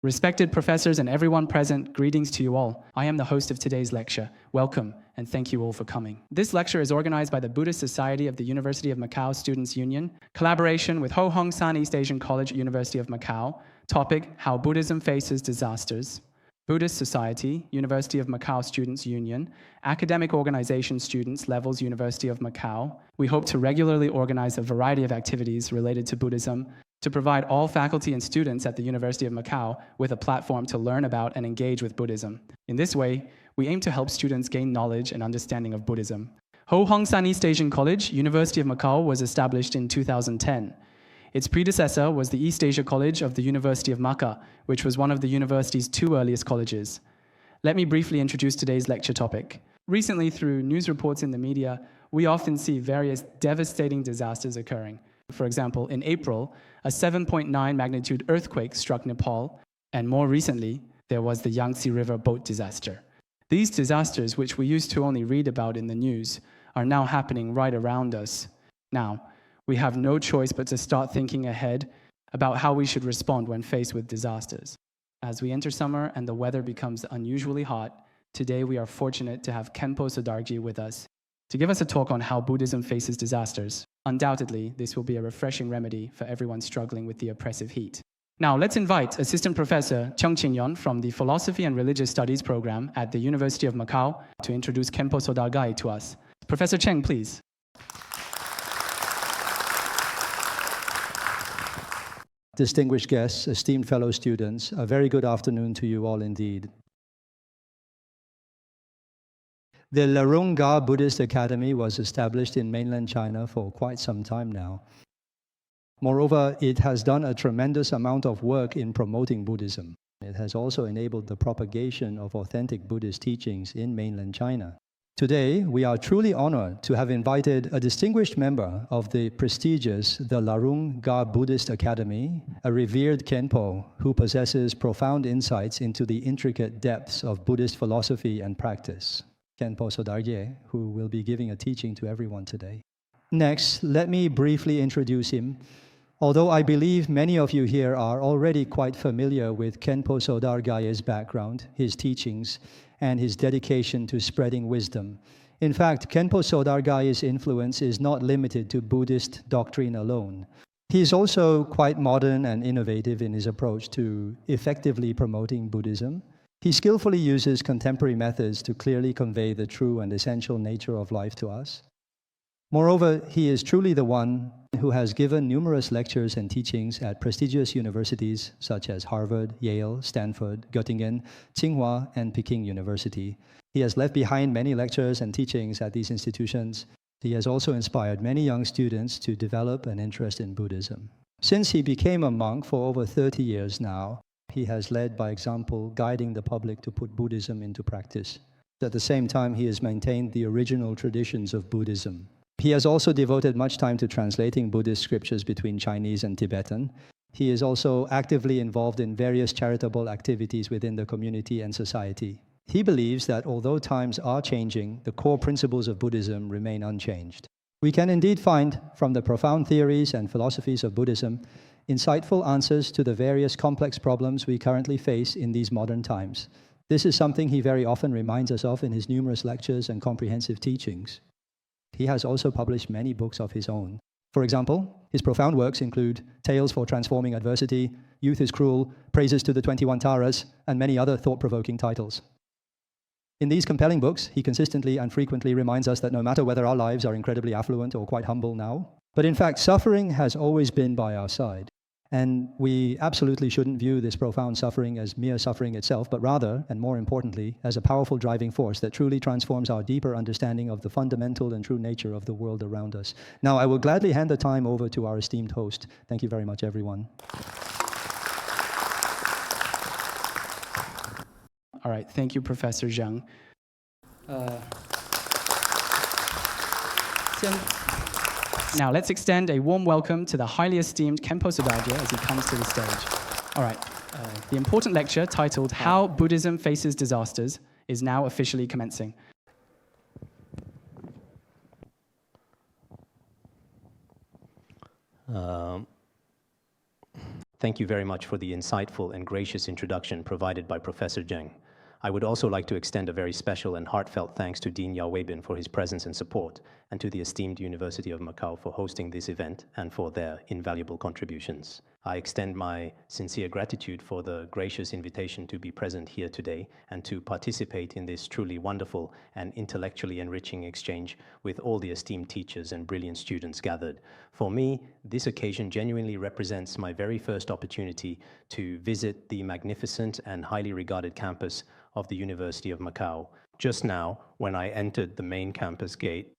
Respected professors and everyone present, greetings to you all. I am the host of today's lecture. Welcome, and thank you all for coming. This lecture is organized by the Buddhist Society of the University of Macau Students' Union, collaboration with Ho Hong San East Asian College, University of Macau. Topic, How Buddhism Faces Disasters. Buddhist Society, University of Macau Students' Union, academic organization students, levels University of Macau. We hope to regularly organize a variety of activities related to Buddhism to provide all faculty and students at the University of Macau with a platform to learn about and engage with Buddhism. In this way, we aim to help students gain knowledge and understanding of Buddhism. Ho Hong San East Asian College, University of Macau was established in 2010. Its predecessor was the East Asia College of the University of Macau, which was one of the university's two earliest colleges. Let me briefly introduce today's lecture topic. Recently, through news reports in the media, we often see various devastating disasters occurring. For example, in April, a 7.9 magnitude earthquake struck Nepal, and more recently, there was the Yangtze River boat disaster. These disasters, which we used to only read about in the news, are now happening right around us. Now, we have no choice but to start thinking ahead about how we should respond when faced with disasters. As we enter summer and the weather becomes unusually hot, today we are fortunate to have Khenpo Sodargye with us to give us a talk on how Buddhism faces disasters. Undoubtedly, this will be a refreshing remedy for everyone struggling with the oppressive heat. Now, let's invite Assistant Professor Cheung Chin-yon from the Philosophy and Religious Studies program at the University of Macau to introduce Khenpo Sodargye to us. Professor Cheng, please. Distinguished guests, esteemed fellow students, a very good afternoon to you all indeed. The Larung Ga Buddhist Academy was established in mainland China for quite some time now. Moreover, it has done a tremendous amount of work in promoting Buddhism. It has also enabled the propagation of authentic Buddhist teachings in mainland China. Today, we are truly honored to have invited a distinguished member of the prestigious the Larung Ga Buddhist Academy, a revered Khenpo who possesses profound insights into the intricate depths of Buddhist philosophy and practice. Khenpo Sodargye, who will be giving a teaching to everyone today. Next, let me briefly introduce him. Although I believe many of you here are already quite familiar with Khenpo Sodargye's background, his teachings, and his dedication to spreading wisdom. In fact, Khenpo Sodargye's influence is not limited to Buddhist doctrine alone. He is also quite modern and innovative in his approach to effectively promoting Buddhism. He skillfully uses contemporary methods to clearly convey the true and essential nature of life to us. Moreover, he is truly the one who has given numerous lectures and teachings at prestigious universities such as Harvard, Yale, Stanford, Göttingen, Tsinghua, and Peking University. He has left behind many lectures and teachings at these institutions. He has also inspired many young students to develop an interest in Buddhism. Since he became a monk for over 30 years now, he has led by example, guiding the public to put Buddhism into practice. At the same time, he has maintained the original traditions of Buddhism. He has also devoted much time to translating Buddhist scriptures between Chinese and Tibetan. He is also actively involved in various charitable activities within the community and society. He believes that although times are changing, the core principles of Buddhism remain unchanged. We can indeed find, from the profound theories and philosophies of Buddhism, insightful answers to the various complex problems we currently face in these modern times. This is something he very often reminds us of in his numerous lectures and comprehensive teachings. He has also published many books of his own. For example, his profound works include Tales for Transforming Adversity, Youth is Cruel, Praises to the 21 Taras, and many other thought-provoking titles. In these compelling books, he consistently and frequently reminds us that no matter whether our lives are incredibly affluent or quite humble now, but in fact, suffering has always been by our side. And we absolutely shouldn't view this profound suffering as mere suffering itself, but rather, and more importantly, as a powerful driving force that truly transforms our deeper understanding of the fundamental and true nature of the world around us. Now, I will gladly hand the time over to our esteemed host. Thank you very much, everyone. All right, thank you, Professor Zhang. Now, let's extend a warm welcome to the highly esteemed Khenpo Sodargye as he comes to the stage. All right, the important lecture titled How Buddhism Faces Disasters is now officially commencing. Thank you very much for the insightful and gracious introduction provided by Professor Zheng. I would also like to extend a very special and heartfelt thanks to Dean Yao Weibin for his presence and support, and to the esteemed University of Macau for hosting this event and for their invaluable contributions. I extend my sincere gratitude for the gracious invitation to be present here today and to participate in this truly wonderful and intellectually enriching exchange with all the esteemed teachers and brilliant students gathered. For me, this occasion genuinely represents my very first opportunity to visit the magnificent and highly regarded campus of the University of Macau. Just now, when I entered the main campus gate,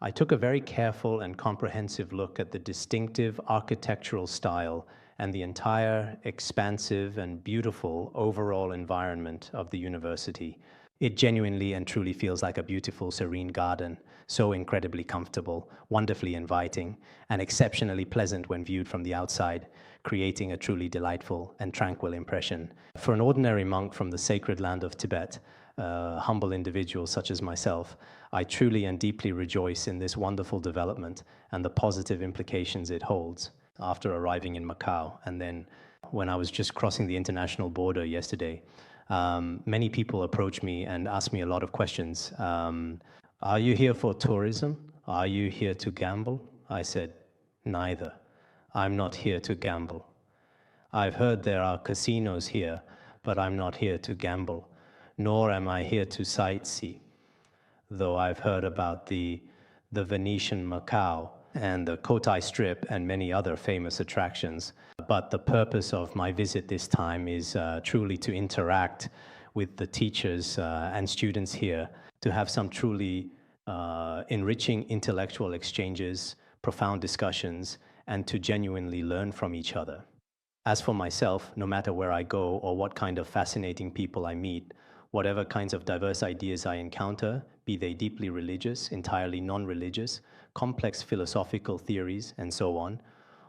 I took a very careful and comprehensive look at the distinctive architectural style and the entire expansive and beautiful overall environment of the university. It genuinely and truly feels like a beautiful, serene garden, so incredibly comfortable, wonderfully inviting, and exceptionally pleasant when viewed from the outside, creating a truly delightful and tranquil impression. For an ordinary monk from the sacred land of Tibet, humble individuals such as myself, I truly and deeply rejoice in this wonderful development and the positive implications it holds. After arriving in Macau, and then when I was just crossing the international border yesterday, many people approach me and ask me a lot of questions. Are you here for tourism? Are you here to gamble? I said, neither. I'm not here to gamble. I've heard there are casinos here, but I'm not here to gamble, nor am I here to sightsee, though I've heard about the Venetian Macao and the Cotai Strip and many other famous attractions. But the purpose of my visit this time is truly to interact with the teachers and students here, to have some truly enriching intellectual exchanges, profound discussions, and to genuinely learn from each other. As for myself, no matter where I go or what kind of fascinating people I meet, whatever kinds of diverse ideas I encounter, be they deeply religious, entirely non-religious, complex philosophical theories, and so on,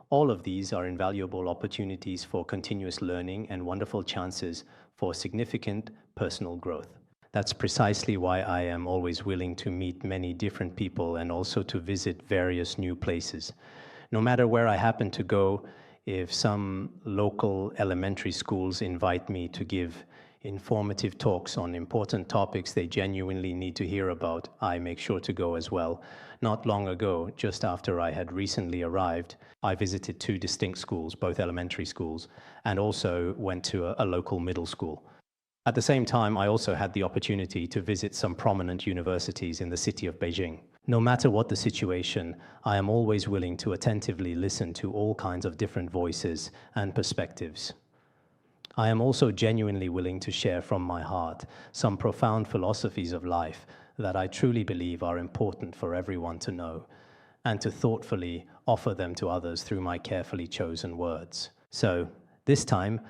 all of these are invaluable opportunities for continuous learning and wonderful chances for significant personal growth. That's precisely why I am always willing to meet many different people and also to visit various new places. No matter where I happen to go, if some local elementary schools invite me to give informative talks on important topics they genuinely need to hear about, I make sure to go as well. Not long ago, just after I had recently arrived, I visited two distinct schools, both elementary schools, and also went to a local middle school. At the same time, I also had the opportunity to visit some prominent universities in the city of Beijing. No matter what the situation, I am always willing to attentively listen to all kinds of different voices and perspectives. I am also genuinely willing to share from my heart some profound philosophies of life that I truly believe are important for everyone to know, and to thoughtfully offer them to others through my carefully chosen words. So, this time,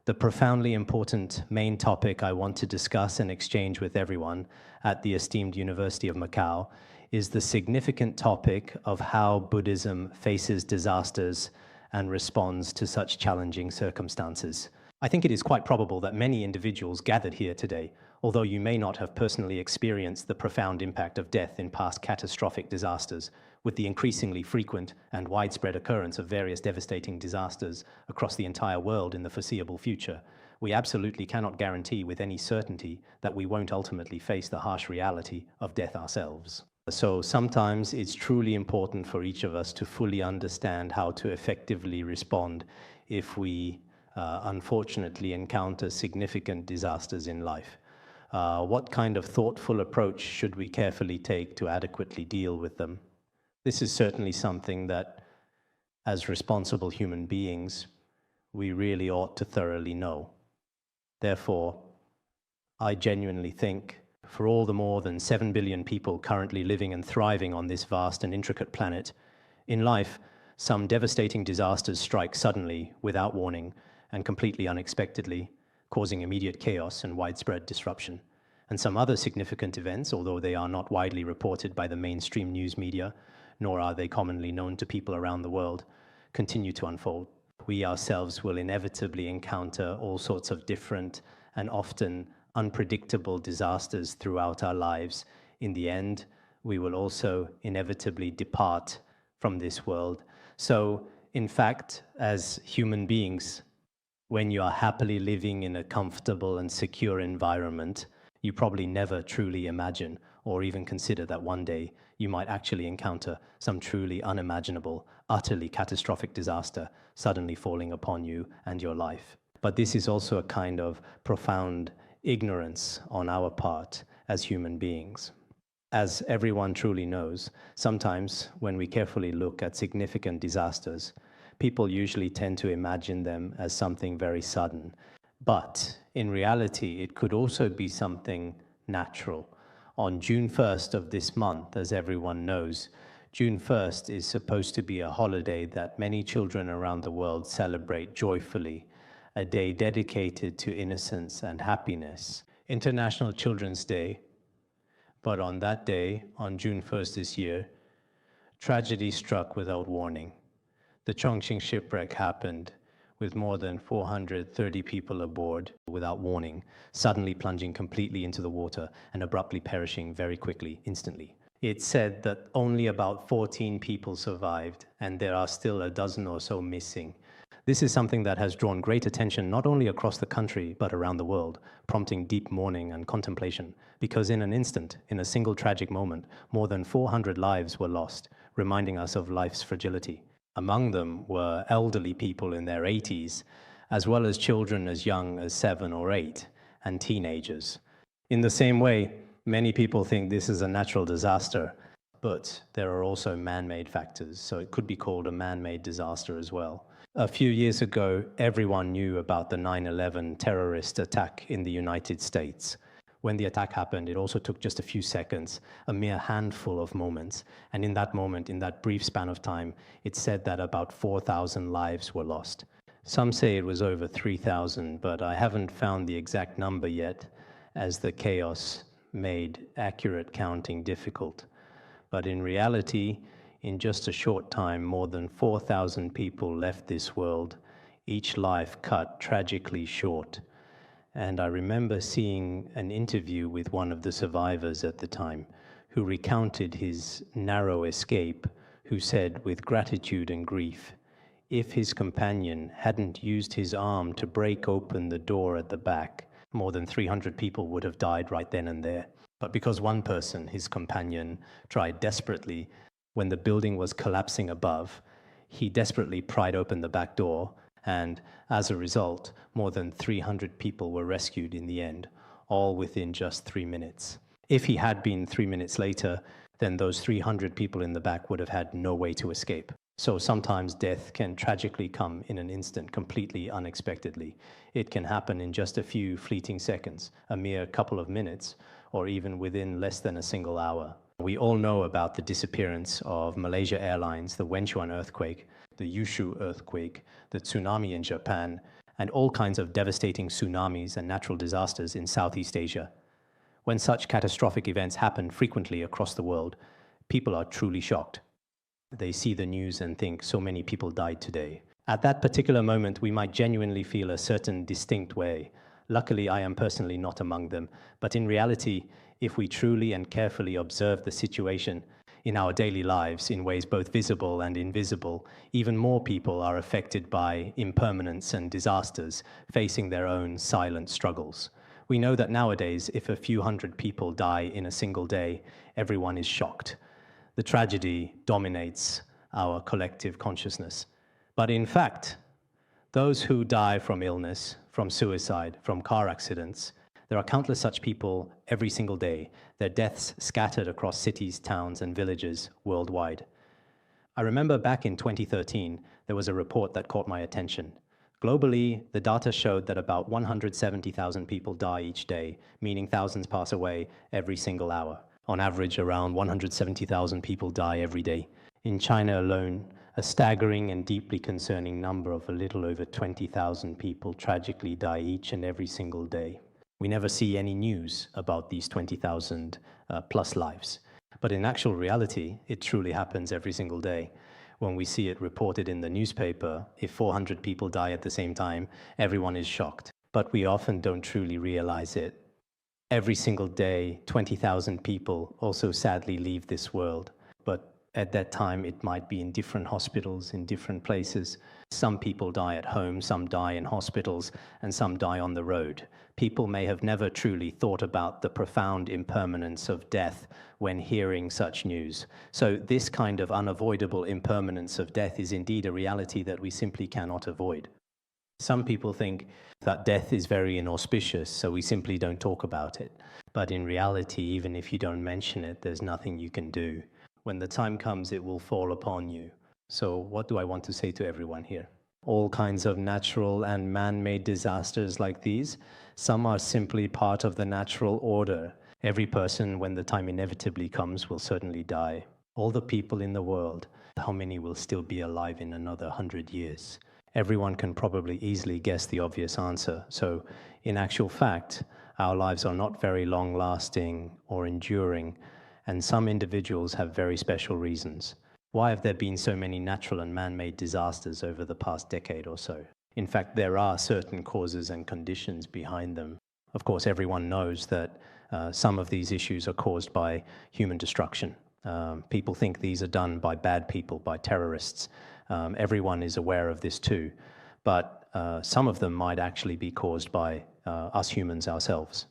the profoundly important main topic I want to discuss and exchange with everyone at the esteemed University of Macau is the significant topic of how Buddhism faces disasters and responds to such challenging circumstances. I think it is quite probable that many individuals gathered here today, although you may not have personally experienced the profound impact of death in past catastrophic disasters, with the increasingly frequent and widespread occurrence of various devastating disasters across the entire world in the foreseeable future, we absolutely cannot guarantee with any certainty that we won't ultimately face the harsh reality of death ourselves. So sometimes it's truly important for each of us to fully understand how to effectively respond if we unfortunately encounter significant disasters in life. What kind of thoughtful approach should we carefully take to adequately deal with them? This is certainly something that, as responsible human beings, we really ought to thoroughly know. Therefore, I genuinely think, for all the more than 7 billion people currently living and thriving on this vast and intricate planet, in life, some devastating disasters strike suddenly, without warning, and completely unexpectedly, causing immediate chaos and widespread disruption. And some other significant events, although they are not widely reported by the mainstream news media, nor are they commonly known to people around the world, continue to unfold. We ourselves will inevitably encounter all sorts of different and often unpredictable disasters throughout our lives. In the end, we will also inevitably depart from this world. So In fact, as human beings, when you are happily living in a comfortable and secure environment, you probably never truly imagine or even consider that one day you might actually encounter some truly unimaginable, utterly catastrophic disaster suddenly falling upon you and your life. But this is also a kind of profound ignorance on our part as human beings. As everyone truly knows, sometimes when we carefully look at significant disasters, people usually tend to imagine them as something very sudden. But in reality, it could also be something natural. On June 1st of this month, as everyone knows, June 1st is supposed to be a holiday that many children around the world celebrate joyfully, a day dedicated to innocence and happiness. International Children's Day. But on that day, on June 1st this year, tragedy struck without warning. The Chongqing shipwreck happened with more than 430 people aboard without warning, suddenly plunging completely into the water and abruptly perishing very quickly, instantly. It's said that only about 14 people survived, and there are still a dozen or so missing. This is something that has drawn great attention not only across the country, but around the world, prompting deep mourning and contemplation, because in an instant, in a single tragic moment, more than 400 lives were lost, reminding us of life's fragility. Among them were elderly people in their 80s, as well as children as young as 7 or 8, and teenagers. In the same way, many people think this is a natural disaster, but there are also man-made factors, so it could be called a man-made disaster as well. A few years ago, everyone knew about the 9/11 terrorist attack in the United States. When the attack happened, it also took just a few seconds, a mere handful of moments. And in that moment, in that brief span of time, it said that about 4,000 lives were lost. Some say it was over 3,000, but I haven't found the exact number yet, as the chaos made accurate counting difficult. But in reality, in just a short time, more than 4,000 people left this world, each life cut tragically short. And I remember seeing an interview with one of the survivors at the time, who recounted his narrow escape, who said with gratitude and grief, if his companion hadn't used his arm to break open the door at the back, more than 300 people would have died right then and there. But because one person, his companion, tried desperately, when the building was collapsing above, he desperately pried open the back door, and as a result, more than 300 people were rescued in the end, all within just 3 minutes. If he had been 3 minutes later, then those 300 people in the back would have had no way to escape. So sometimes death can tragically come in an instant, completely unexpectedly. It can happen in just a few fleeting seconds, a mere couple of minutes, or even within less than a single hour. We all know about the disappearance of Malaysia Airlines, the Wenchuan earthquake, the Yushu earthquake, the tsunami in Japan, and all kinds of devastating tsunamis and natural disasters in Southeast Asia. When such catastrophic events happen frequently across the world, people are truly shocked. They see the news and think so many people died today. At that particular moment, we might genuinely feel a certain distinct way. Luckily, I am personally not among them, but in reality, if we truly and carefully observe the situation in our daily lives in ways both visible and invisible, even more people are affected by impermanence and disasters, facing their own silent struggles. We know that nowadays, if a few hundred people die in a single day, everyone is shocked. The tragedy dominates our collective consciousness. But in fact, those who die from illness, from suicide, from car accidents, there are countless such people every single day, their deaths scattered across cities, towns, and villages worldwide. I remember back in 2013, there was a report that caught my attention. Globally, the data showed that about 170,000 people die each day, meaning thousands pass away every single hour. On average, around 170,000 people die every day. In China alone, a staggering and deeply concerning number of a little over 20,000 people tragically die each and every single day. We never see any news about these 20,000 plus lives. But in actual reality, it truly happens every single day. When we see it reported in the newspaper, if 400 people die at the same time, everyone is shocked. But we often don't truly realize it. Every single day, 20,000 people also sadly leave this world. But At that time, it might be in different hospitals, in different places. Some people die at home, some die in hospitals, and some die on the road. People may have never truly thought about the profound impermanence of death when hearing such news. So this kind of unavoidable impermanence of death is indeed a reality that we simply cannot avoid. Some people think that death is very inauspicious, so we simply don't talk about it. But in reality, even if you don't mention it, there's nothing you can do. When the time comes, it will fall upon you. So what do I want to say to everyone here? All kinds of natural and man-made disasters like these, some are simply part of the natural order. Every person, when the time inevitably comes, will certainly die. All the people in the world, how many will still be alive in another 100 years? Everyone can probably easily guess the obvious answer. So, in actual fact, our lives are not very long-lasting or enduring, and some individuals have very special reasons. Why have there been so many natural and man-made disasters over the past decade or so? In fact, there are certain causes and conditions behind them. Of course, everyone knows that some of these issues are caused by human destruction. People think these are done by bad people, by terrorists. Everyone is aware of this too. But some of them might actually be caused by us humans ourselves.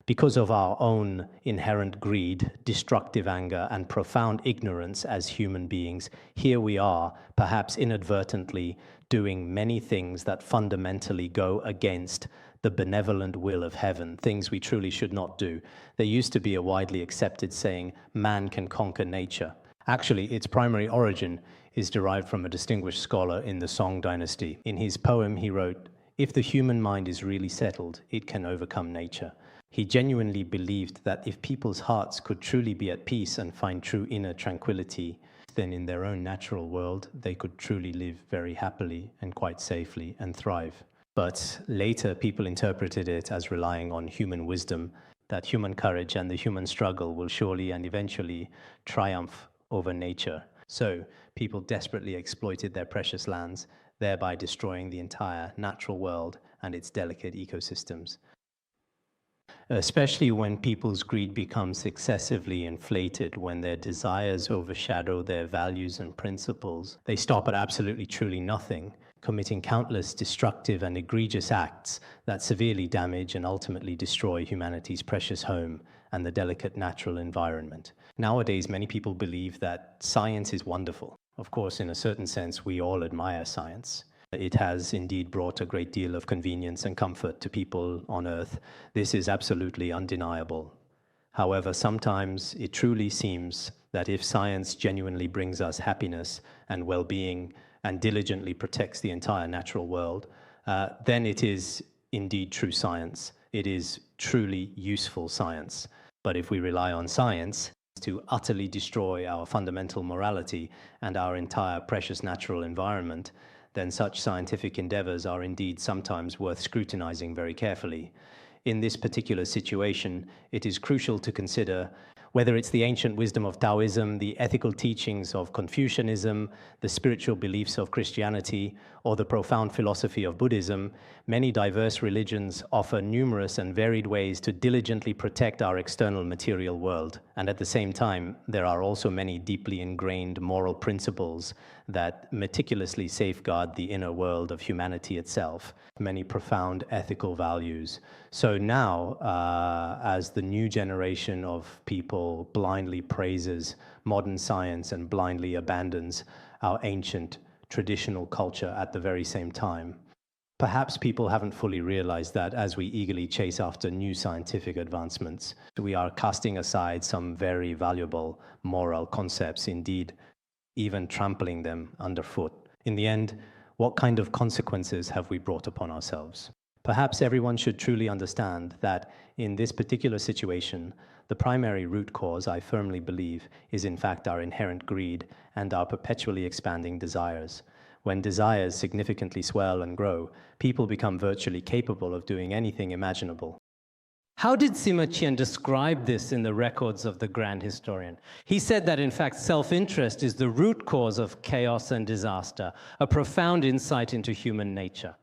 Because of our own inherent greed, destructive anger, and profound ignorance as human beings, here we are, perhaps inadvertently, doing many things that fundamentally go against the benevolent will of heaven, things we truly should not do. There used to be a widely accepted saying, man can conquer nature. Actually, its primary origin is derived from a distinguished scholar in the Song dynasty. In his poem, he wrote, "If the human mind is really settled, it can overcome nature." He genuinely believed that if people's hearts could truly be at peace and find true inner tranquility, then in their own natural world, they could truly live very happily and quite safely and thrive. But later, people interpreted it as relying on human wisdom, that human courage and the human struggle will surely and eventually triumph over nature. So people desperately exploited their precious lands, thereby destroying the entire natural world and its delicate ecosystems. Especially when people's greed becomes excessively inflated, when their desires overshadow their values and principles, they stop at absolutely truly nothing, committing countless destructive and egregious acts that severely damage and ultimately destroy humanity's precious home and the delicate natural environment. Nowadays, many people believe that science is wonderful. Of course, in a certain sense, we all admire science. It has indeed brought a great deal of convenience and comfort to people on Earth. This is absolutely undeniable. However, sometimes it truly seems that if science genuinely brings us happiness and well-being and diligently protects the entire natural world, then it is indeed true science. It is truly useful science. But if we rely on science to utterly destroy our fundamental morality and our entire precious natural environment, then such scientific endeavors are indeed sometimes worth scrutinizing very carefully. In this particular situation, it is crucial to consider whether it's the ancient wisdom of Taoism, the ethical teachings of Confucianism, the spiritual beliefs of Christianity, or the profound philosophy of Buddhism. Many diverse religions offer numerous and varied ways to diligently protect our external material world. And at the same time, there are also many deeply ingrained moral principles that meticulously safeguard the inner world of humanity itself, many profound ethical values. So now, as the new generation of people blindly praises modern science and blindly abandons our ancient traditional culture at the very same time, perhaps people haven't fully realized that as we eagerly chase after new scientific advancements, we are casting aside some very valuable moral concepts, indeed, even trampling them underfoot. In the end, what kind of consequences have we brought upon ourselves? Perhaps everyone should truly understand that in this particular situation, the primary root cause, I firmly believe, is in fact our inherent greed and our perpetually expanding desires. When desires significantly swell and grow, people become virtually capable of doing anything imaginable. How did Sima Qian describe this in the records of the grand historian? He said that, in fact, self-interest is the root cause of chaos and disaster, a profound insight into human nature.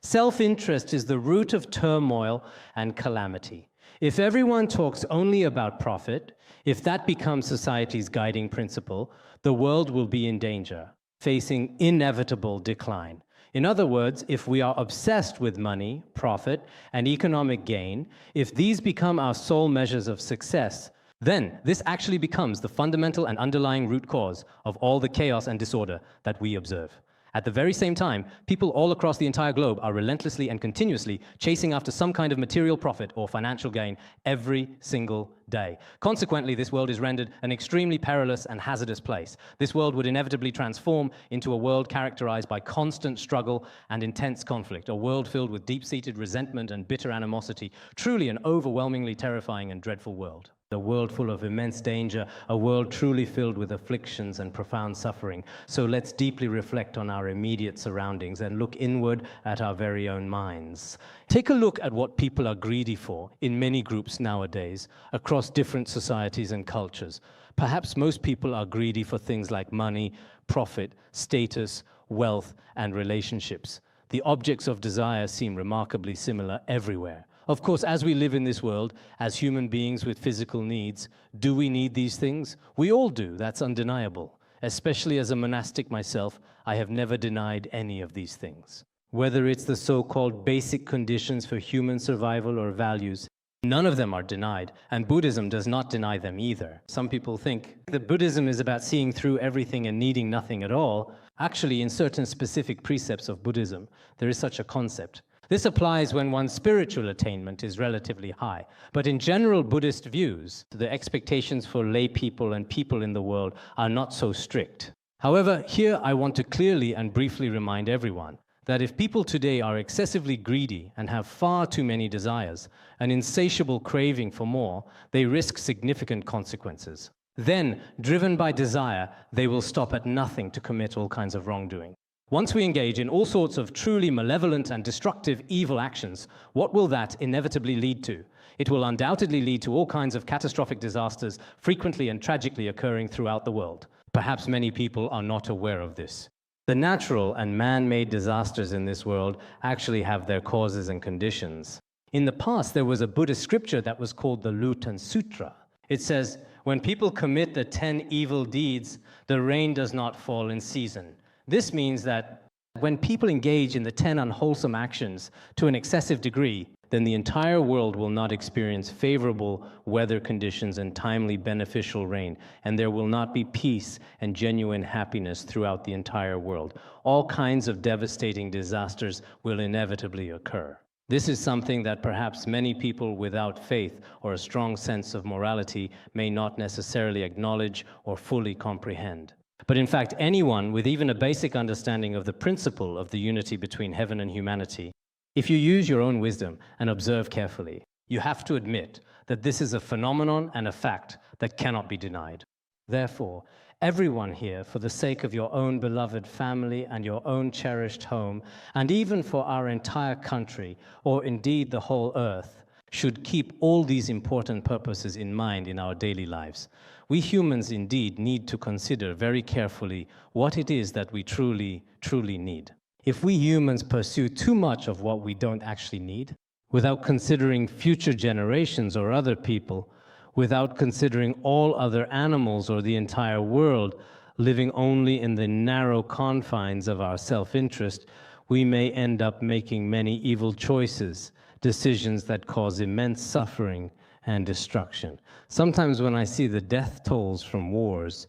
Self-interest is the root of turmoil and calamity. If everyone talks only about profit, if that becomes society's guiding principle, the world will be in danger, facing inevitable decline. In other words, if we are obsessed with money, profit, and economic gain, if these become our sole measures of success, then this actually becomes the fundamental and underlying root cause of all the chaos and disorder that we observe. At the very same time, people all across the entire globe are relentlessly and continuously chasing after some kind of material profit or financial gain every single day. Consequently, this world is rendered an extremely perilous and hazardous place. This world would inevitably transform into a world characterized by constant struggle and intense conflict, a world filled with deep-seated resentment and bitter animosity, truly an overwhelmingly terrifying and dreadful world. A world full of immense danger, a world truly filled with afflictions and profound suffering. So let's deeply reflect on our immediate surroundings and look inward at our very own minds. Take a look at what people are greedy for in many groups nowadays, across different societies and cultures. Perhaps most people are greedy for things like money, profit, status, wealth, and relationships. The objects of desire seem remarkably similar everywhere. Of course, as we live in this world, as human beings with physical needs, do we need these things? We all do, that's undeniable. Especially as a monastic myself, I have never denied any of these things. Whether it's the so-called basic conditions for human survival or values, none of them are denied, and Buddhism does not deny them either. Some people think that Buddhism is about seeing through everything and needing nothing at all. Actually, in certain specific precepts of Buddhism, there is such a concept. This applies when one's spiritual attainment is relatively high. But in general Buddhist views, the expectations for lay people and people in the world are not so strict. However, here I want to clearly and briefly remind everyone that if people today are excessively greedy and have far too many desires, an insatiable craving for more, they risk significant consequences. Then, driven by desire, they will stop at nothing to commit all kinds of wrongdoing. Once we engage in all sorts of truly malevolent and destructive evil actions, what will that inevitably lead to? It will undoubtedly lead to all kinds of catastrophic disasters, frequently and tragically occurring throughout the world. Perhaps many people are not aware of this. The natural and man-made disasters in this world actually have their causes and conditions. In the past, there was a Buddhist scripture that was called the Lutan Sutra. It says, when people commit the 10 evil deeds, the rain does not fall in season. This means that when people engage in the 10 unwholesome actions to an excessive degree, then the entire world will not experience favorable weather conditions and timely beneficial rain, and there will not be peace and genuine happiness throughout the entire world. All kinds of devastating disasters will inevitably occur. This is something that perhaps many people without faith or a strong sense of morality may not necessarily acknowledge or fully comprehend. But in fact, anyone with even a basic understanding of the principle of the unity between heaven and humanity, if you use your own wisdom and observe carefully, you have to admit that this is a phenomenon and a fact that cannot be denied. Therefore, everyone here, for the sake of your own beloved family and your own cherished home, and even for our entire country, or indeed the whole earth, should keep all these important purposes in mind in our daily lives. We humans indeed need to consider very carefully what it is that we truly, truly need. If we humans pursue too much of what we don't actually need, without considering future generations or other people, without considering all other animals or the entire world, living only in the narrow confines of our self-interest, we may end up making many evil choices, decisions that cause immense suffering and destruction. Sometimes when I see the death tolls from wars,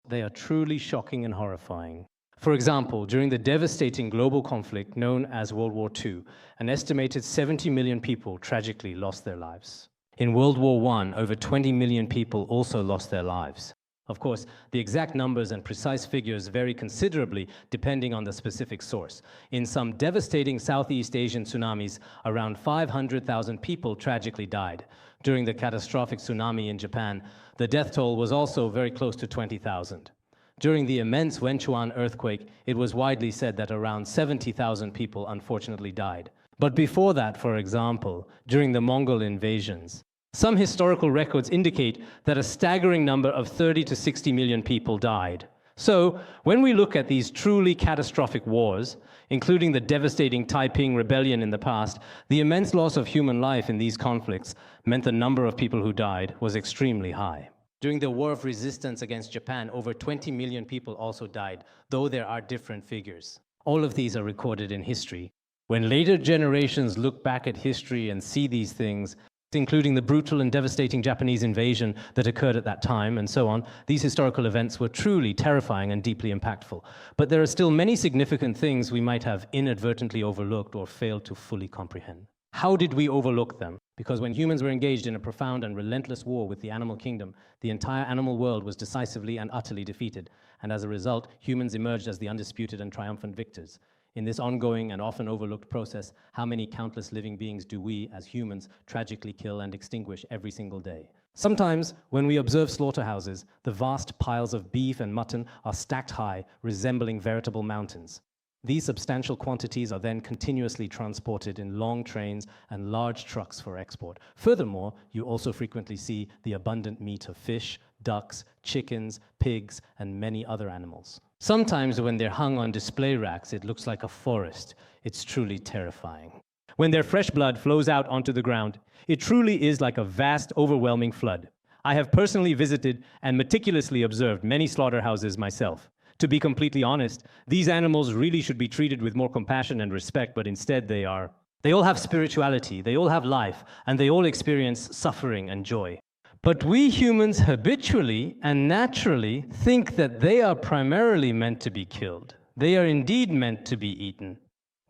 they are truly shocking and horrifying. For example, during the devastating global conflict known as World War II, an estimated 70 million people tragically lost their lives. In World War I, over 20 million people also lost their lives. Of course, the exact numbers and precise figures vary considerably depending on the specific source. In some devastating Southeast Asian tsunamis, around 500,000 people tragically died. During the catastrophic tsunami in Japan, the death toll was also very close to 20,000. During the immense Wenchuan earthquake, it was widely said that around 70,000 people unfortunately died. But before that, for example, during the Mongol invasions, some historical records indicate that a staggering number of 30 to 60 million people died. So, when we look at these truly catastrophic wars, including the devastating Taiping rebellion in the past, the immense loss of human life in these conflicts meant the number of people who died was extremely high. During the War of Resistance against Japan, over 20 million people also died, though there are different figures. All of these are recorded in history. When later generations look back at history and see these things, including the brutal and devastating Japanese invasion that occurred at that time and so on, these historical events were truly terrifying and deeply impactful. But there are still many significant things we might have inadvertently overlooked or failed to fully comprehend. How did we overlook them? Because when humans were engaged in a profound and relentless war with the animal kingdom, the entire animal world was decisively and utterly defeated, and as a result, humans emerged as the undisputed and triumphant victors. In this ongoing and often overlooked process, how many countless living beings do we, as humans, tragically kill and extinguish every single day? Sometimes, when we observe slaughterhouses, the vast piles of beef and mutton are stacked high, resembling veritable mountains. These substantial quantities are then continuously transported in long trains and large trucks for export. Furthermore, you also frequently see the abundant meat of fish, ducks, chickens, pigs, and many other animals. Sometimes when they're hung on display racks, it looks like a forest. It's truly terrifying. When their fresh blood flows out onto the ground, it truly is like a vast, overwhelming flood. I have personally visited and meticulously observed many slaughterhouses myself. To be completely honest, these animals really should be treated with more compassion and respect, but instead they all have spirituality, they all have life, and they all experience suffering and joy. But we humans habitually and naturally think that they are primarily meant to be killed. They are indeed meant to be eaten.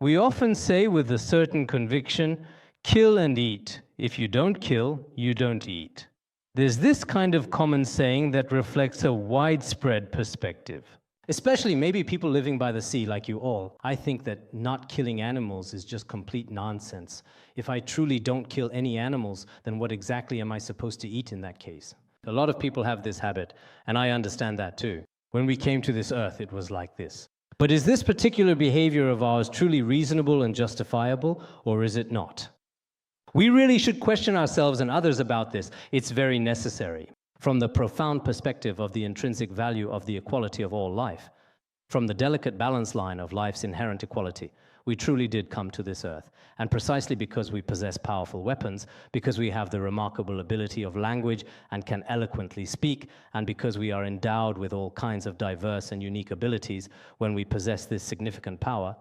We often say with a certain conviction, kill and eat. If you don't kill, you don't eat. There's this kind of common saying that reflects a widespread perspective. Especially maybe people living by the sea like you all. I think that not killing animals is just complete nonsense. If I truly don't kill any animals, then what exactly am I supposed to eat in that case? A lot of people have this habit, and I understand that too. When we came to this earth, it was like this. But is this particular behavior of ours truly reasonable and justifiable, or is it not? We really should question ourselves and others about this. It's very necessary. From the profound perspective of the intrinsic value of the equality of all life, from the delicate balance line of life's inherent equality, we truly did come to this earth. And precisely because we possess powerful weapons, because we have the remarkable ability of language and can eloquently speak, and because we are endowed with all kinds of diverse and unique abilities when we possess this significant power,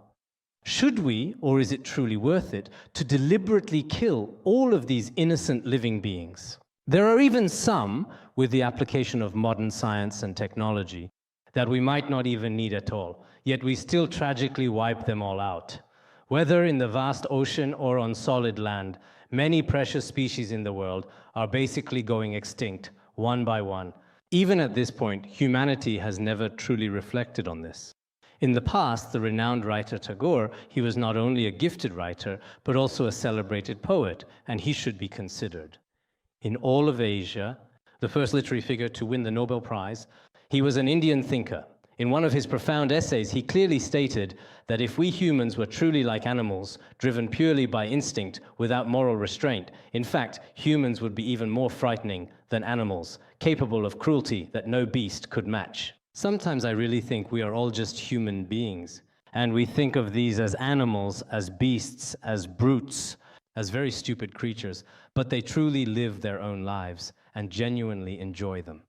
should we, or is it truly worth it, to deliberately kill all of these innocent living beings? There are even some, with the application of modern science and technology, that we might not even need at all, yet we still tragically wipe them all out. Whether in the vast ocean or on solid land, many precious species in the world are basically going extinct, one by one. Even at this point, humanity has never truly reflected on this. In the past, the renowned writer Tagore, he was not only a gifted writer, but also a celebrated poet, and he should be considered. In all of Asia, the first literary figure to win the Nobel Prize, he was an Indian thinker. In one of his profound essays, he clearly stated that if we humans were truly like animals, driven purely by instinct, without moral restraint, in fact, humans would be even more frightening than animals, capable of cruelty that no beast could match. Sometimes I really think we are all just human beings, and we think of these as animals, as beasts, as brutes, as very stupid creatures, but they truly live their own lives and genuinely enjoy them.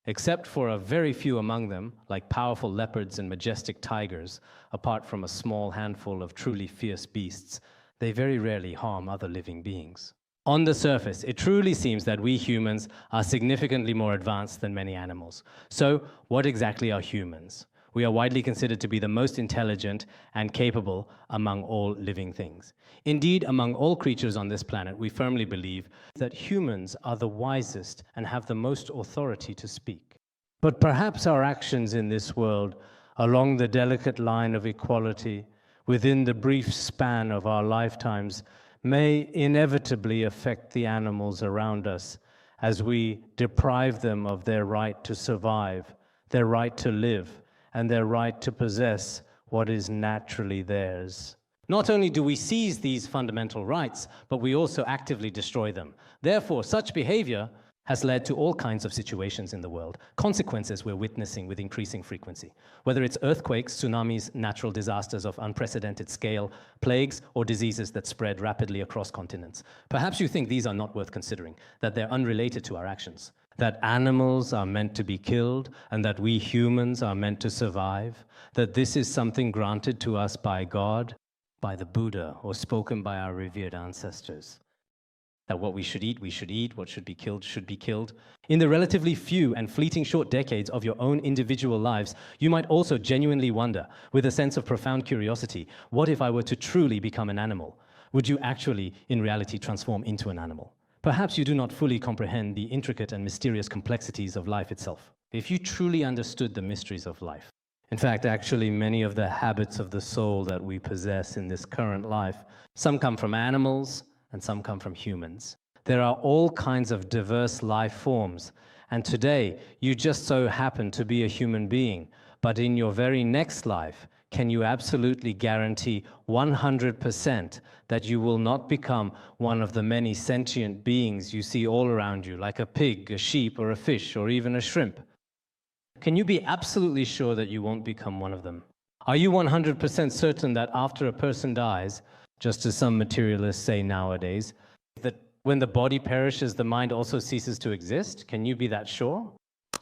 Except for a very few among them, like powerful leopards and majestic tigers, apart from a small handful of truly fierce beasts, they very rarely harm other living beings. On the surface, it truly seems that we humans are significantly more advanced than many animals. So, what exactly are humans? We are widely considered to be the most intelligent and capable among all living things. Indeed, among all creatures on this planet, we firmly believe that humans are the wisest and have the most authority to speak. But perhaps our actions in this world, along the delicate line of equality, within the brief span of our lifetimes, may inevitably affect the animals around us as we deprive them of their right to survive, their right to live, and their right to possess what is naturally theirs. Not only do we seize these fundamental rights, but we also actively destroy them. Therefore, such behavior has led to all kinds of situations in the world, consequences we're witnessing with increasing frequency. Whether it's earthquakes, tsunamis, natural disasters of unprecedented scale, plagues, or diseases that spread rapidly across continents. Perhaps you think these are not worth considering, that they're unrelated to our actions, that animals are meant to be killed, and that we humans are meant to survive, that this is something granted to us by God, by the Buddha, or spoken by our revered ancestors. That what we should eat, what should be killed. In the relatively few and fleeting short decades of your own individual lives, you might also genuinely wonder, with a sense of profound curiosity, what if I were to truly become an animal? Would you actually, in reality, transform into an animal? Perhaps you do not fully comprehend the intricate and mysterious complexities of life itself. If you truly understood the mysteries of life, in fact, actually, many of the habits of the soul that we possess in this current life, some come from animals, and some come from humans. There are all kinds of diverse life forms, and today you just so happen to be a human being, but in your very next life, can you absolutely guarantee 100% that you will not become one of the many sentient beings you see all around you, like a pig, a sheep, or a fish, or even a shrimp? Can you be absolutely sure that you won't become one of them? Are you 100% certain that after a person dies, just as some materialists say nowadays, that when the body perishes, the mind also ceases to exist? Can you be that sure?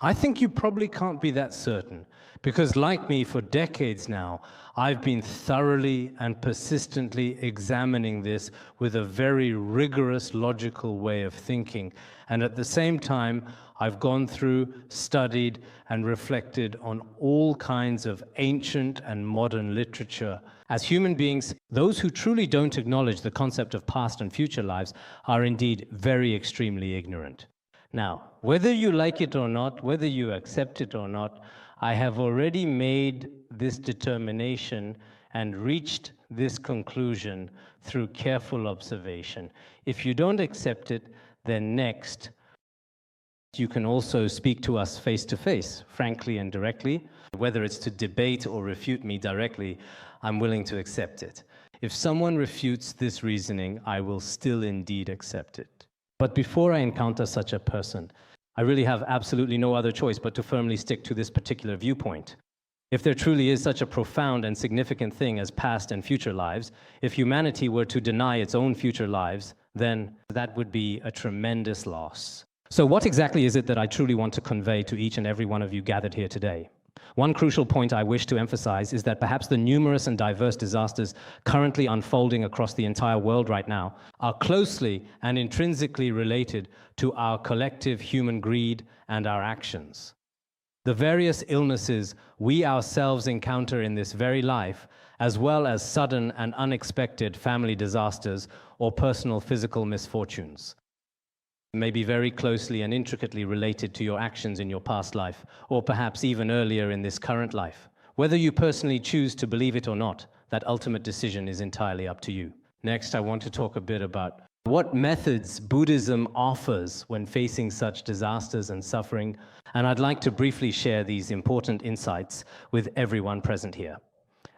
I think you probably can't be that certain, because like me, for decades now, I've been thoroughly and persistently examining this with a very rigorous, logical way of thinking. And at the same time, I've gone through, studied, and reflected on all kinds of ancient and modern literature. As human beings, those who truly don't acknowledge the concept of past and future lives are indeed very extremely ignorant. Now, whether you like it or not, whether you accept it or not, I have already made this determination and reached this conclusion through careful observation. If you don't accept it, then next, you can also speak to us face to face, frankly and directly. Whether it's to debate or refute me directly, I'm willing to accept it. If someone refutes this reasoning, I will still indeed accept it. But before I encounter such a person, I really have absolutely no other choice but to firmly stick to this particular viewpoint. If there truly is such a profound and significant thing as past and future lives, if humanity were to deny its own future lives, then that would be a tremendous loss. So what exactly is it that I truly want to convey to each and every one of you gathered here today? One crucial point I wish to emphasize is that perhaps the numerous and diverse disasters currently unfolding across the entire world right now are closely and intrinsically related to our collective human greed and our actions. The various illnesses we ourselves encounter in this very life, as well as sudden and unexpected family disasters or personal physical misfortunes, may be very closely and intricately related to your actions in your past life, or perhaps even earlier in this current life. Whether you personally choose to believe it or not, that ultimate decision is entirely up to you. Next, I want to talk a bit about what methods Buddhism offers when facing such disasters and suffering, and I'd like to briefly share these important insights with everyone present here.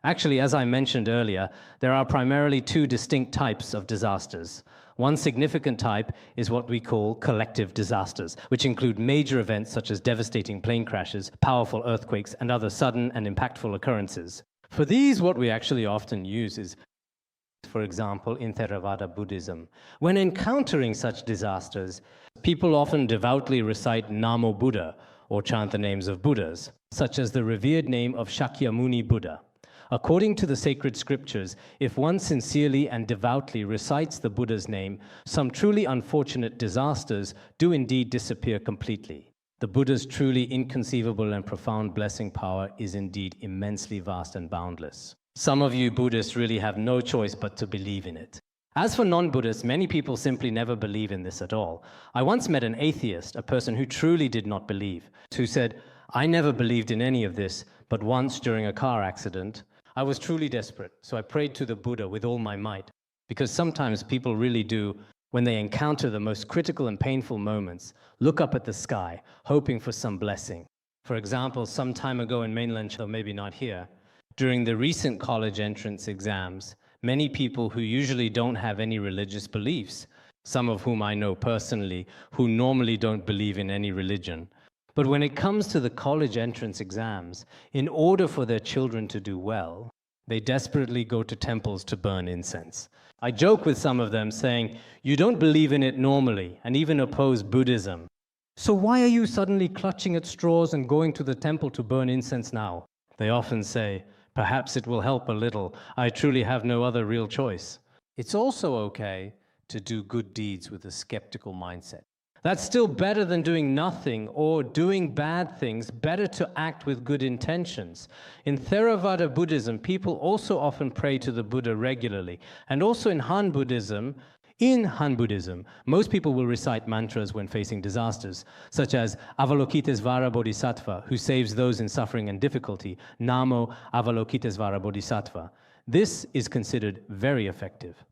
Actually, as I mentioned earlier, there are primarily two distinct types of disasters. One significant type is what we call collective disasters, which include major events such as devastating plane crashes, powerful earthquakes, and other sudden and impactful occurrences. For these, what we actually often use is, for example, in Theravada Buddhism. When encountering such disasters, people often devoutly recite Namo Buddha, or chant the names of Buddhas, such as the revered name of Shakyamuni Buddha. According to the sacred scriptures, if one sincerely and devoutly recites the Buddha's name, some truly unfortunate disasters do indeed disappear completely. The Buddha's truly inconceivable and profound blessing power is indeed immensely vast and boundless. Some of you Buddhists really have no choice but to believe in it. As for non-Buddhists, many people simply never believe in this at all. I once met an atheist, a person who truly did not believe, who said, "I never believed in any of this, but once during a car accident, I was truly desperate, so I prayed to the Buddha with all my might." Because sometimes people really do, when they encounter the most critical and painful moments, look up at the sky, hoping for some blessing. For example, some time ago in mainland China, maybe not here, during the recent college entrance exams, many people who usually don't have any religious beliefs some of whom I know personally, who normally don't believe in any religion. But when it comes to the college entrance exams, in order for their children to do well, they desperately go to temples to burn incense. I joke with some of them saying, "You don't believe in it normally and even oppose Buddhism. So why are you suddenly clutching at straws and going to the temple to burn incense now?" They often say, "Perhaps it will help a little. I truly have no other real choice." It's also okay to do good deeds with a skeptical mindset. That's still better than doing nothing or doing bad things, better to act with good intentions. In Theravada Buddhism, people also often pray to the Buddha regularly. And also in Han Buddhism, most people will recite mantras when facing disasters, such as Avalokitesvara Bodhisattva, who saves those in suffering and difficulty, Namo Avalokitesvara Bodhisattva. This is considered very effective.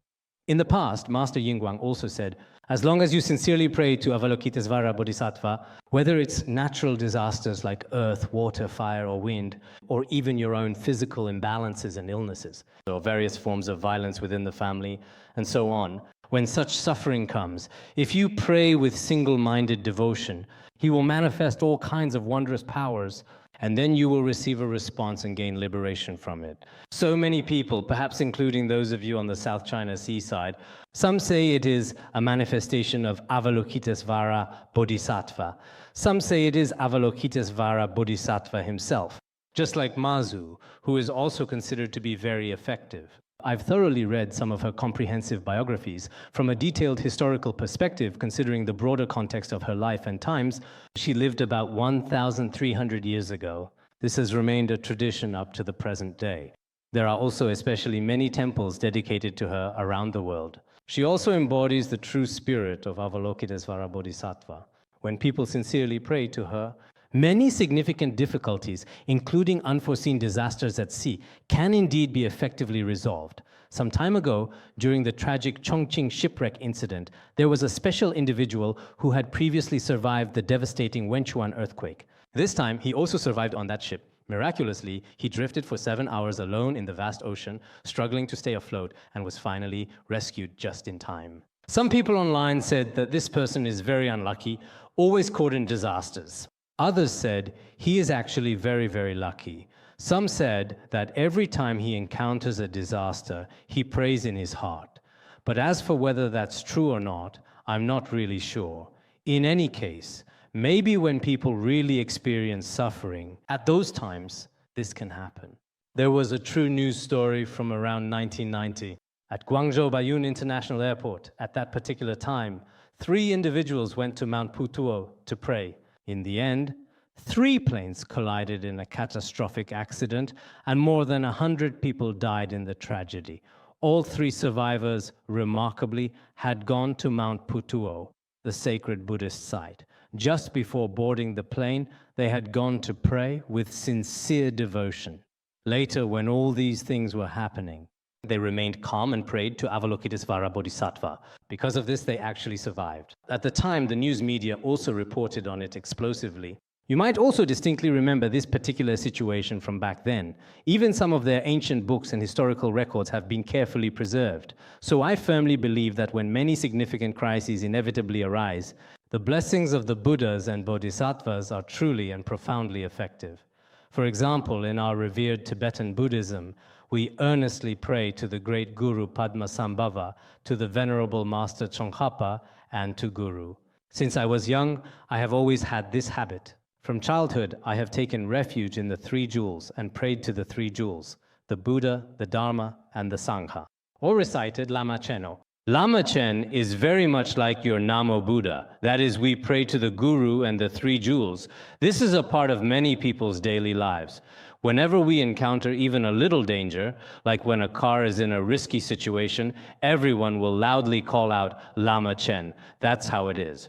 In the past, Master Yingguang also said, as long as you sincerely pray to Avalokitesvara Bodhisattva, whether it's natural disasters like earth, water, fire, or wind, or even your own physical imbalances and illnesses, or various forms of violence within the family, and so on, when such suffering comes, if you pray with single-minded devotion, he will manifest all kinds of wondrous powers, and then you will receive a response and gain liberation from it. So many people, perhaps including those of you on the South China Sea side, some say it is a manifestation of Avalokitesvara Bodhisattva. Some say it is Avalokitesvara Bodhisattva himself, just like Mazu, who is also considered to be very effective. I've thoroughly read some of her comprehensive biographies. From a detailed historical perspective, considering the broader context of her life and times, she lived about 1,300 years ago. This has remained a tradition up to the present day. There are also especially many temples dedicated to her around the world. She also embodies the true spirit of Avalokitesvara Bodhisattva. When people sincerely pray to her, many significant difficulties, including unforeseen disasters at sea, can indeed be effectively resolved. Some time ago, during the tragic Chongqing shipwreck incident, there was a special individual who had previously survived the devastating Wenchuan earthquake. This time, he also survived on that ship. Miraculously, he drifted for 7 hours alone in the vast ocean, struggling to stay afloat, and was finally rescued just in time. Some people online said that this person is very unlucky, always caught in disasters. Others said he is actually very, very lucky. Some said that every time he encounters a disaster, he prays in his heart. But as for whether that's true or not, I'm not really sure. In any case, maybe when people really experience suffering, at those times, this can happen. There was a true news story from around 1990. At Guangzhou Baiyun International Airport, at that particular time, 3 individuals went to Mount Putuo to pray. In the end, 3 planes collided in a catastrophic accident, and more than 100 people died in the tragedy. All 3 survivors, remarkably, had gone to Mount Putuo, the sacred Buddhist site. Just before boarding the plane, they had gone to pray with sincere devotion. Later, when all these things were happening, they remained calm and prayed to Avalokitesvara Bodhisattva. Because of this, they actually survived. At the time, the news media also reported on it explosively. You might also distinctly remember this particular situation from back then. Even some of their ancient books and historical records have been carefully preserved. So I firmly believe that when many significant crises inevitably arise, the blessings of the Buddhas and Bodhisattvas are truly and profoundly effective. For example, in our revered Tibetan Buddhism, we earnestly pray to the great Guru Padmasambhava, to the Venerable Master Tsongkhapa, and to Guru. Since I was young, I have always had this habit. From childhood, I have taken refuge in the 3 jewels and prayed to the 3 jewels, the Buddha, the Dharma, and the Sangha, or recited Lama Cheno. Lama Chen is very much like your Namo Buddha. That is, we pray to the Guru and the 3 jewels. This is a part of many people's daily lives. Whenever we encounter even a little danger, like when a car is in a risky situation, everyone will loudly call out Lama Chen. That's how it is.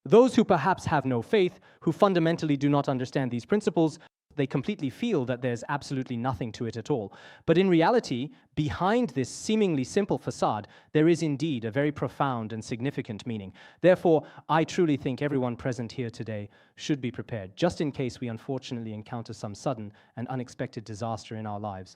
Those who perhaps have no faith, who fundamentally do not understand these principles, they completely feel that there's absolutely nothing to it at all. But in reality, behind this seemingly simple facade, there is indeed a very profound and significant meaning. Therefore, I truly think everyone present here today should be prepared, just in case we unfortunately encounter some sudden and unexpected disaster in our lives.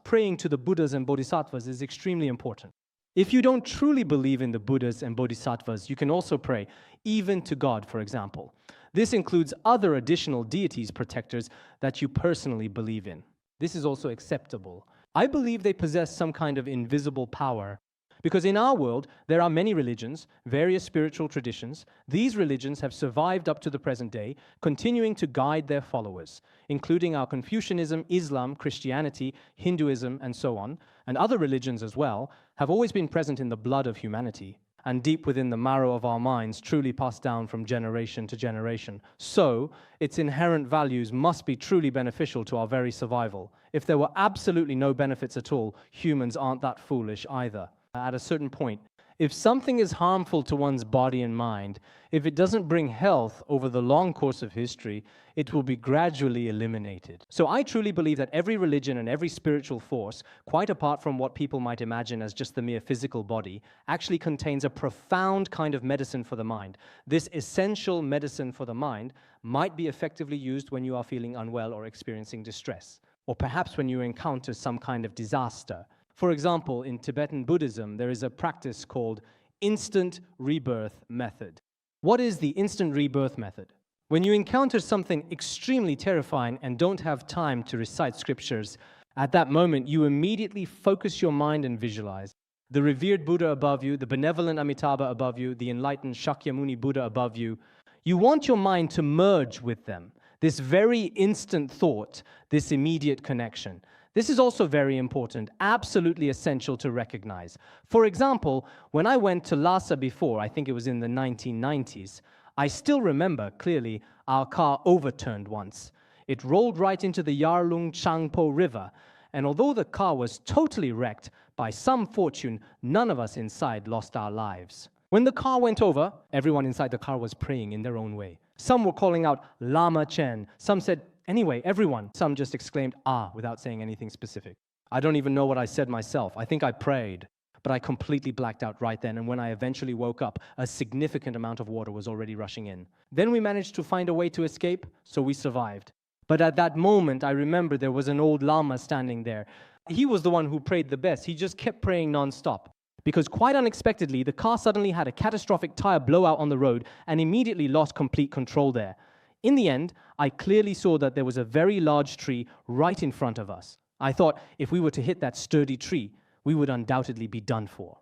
Praying to the Buddhas and Bodhisattvas is extremely important. If you don't truly believe in the Buddhas and Bodhisattvas, you can also pray, even to God, for example. This includes other additional deities, protectors, that you personally believe in. This is also acceptable. I believe they possess some kind of invisible power, because in our world, there are many religions, various spiritual traditions. These religions have survived up to the present day, continuing to guide their followers, including our Confucianism, Islam, Christianity, Hinduism, and so on, and other religions as well, have always been present in the blood of humanity, and deep within the marrow of our minds, truly passed down from generation to generation. So, its inherent values must be truly beneficial to our very survival. If there were absolutely no benefits at all, humans aren't that foolish either. At a certain point, if something is harmful to one's body and mind, if it doesn't bring health over the long course of history, it will be gradually eliminated. So I truly believe that every religion and every spiritual force, quite apart from what people might imagine as just the mere physical body, actually contains a profound kind of medicine for the mind. This essential medicine for the mind might be effectively used when you are feeling unwell or experiencing distress, or perhaps when you encounter some kind of disaster. For example, in Tibetan Buddhism, there is a practice called instant rebirth method. What is the instant rebirth method? When you encounter something extremely terrifying and don't have time to recite scriptures, at that moment you immediately focus your mind and visualize the revered Buddha above you, the benevolent Amitabha above you, the enlightened Shakyamuni Buddha above you. You want your mind to merge with them, this very instant thought, this immediate connection. This is also very important, absolutely essential to recognize. For example, when I went to Lhasa before, I think it was in the 1990s, I still remember clearly our car overturned once. It rolled right into the Yarlung Changpo River, and although the car was totally wrecked, by some fortune, none of us inside lost our lives. When the car went over, everyone inside the car was praying in their own way. Some were calling out, Lama Chen. Some said, anyway, everyone. Some just exclaimed, ah, without saying anything specific. I don't even know what I said myself. I think I prayed, but I completely blacked out right then, and when I eventually woke up, a significant amount of water was already rushing in. Then we managed to find a way to escape, so we survived. But at that moment, I remember there was an old Lama standing there. He was the one who prayed the best. He just kept praying non-stop. Because quite unexpectedly, the car suddenly had a catastrophic tire blowout on the road and immediately lost complete control there. In the end, I clearly saw that there was a very large tree right in front of us. I thought if we were to hit that sturdy tree, we would undoubtedly be done for.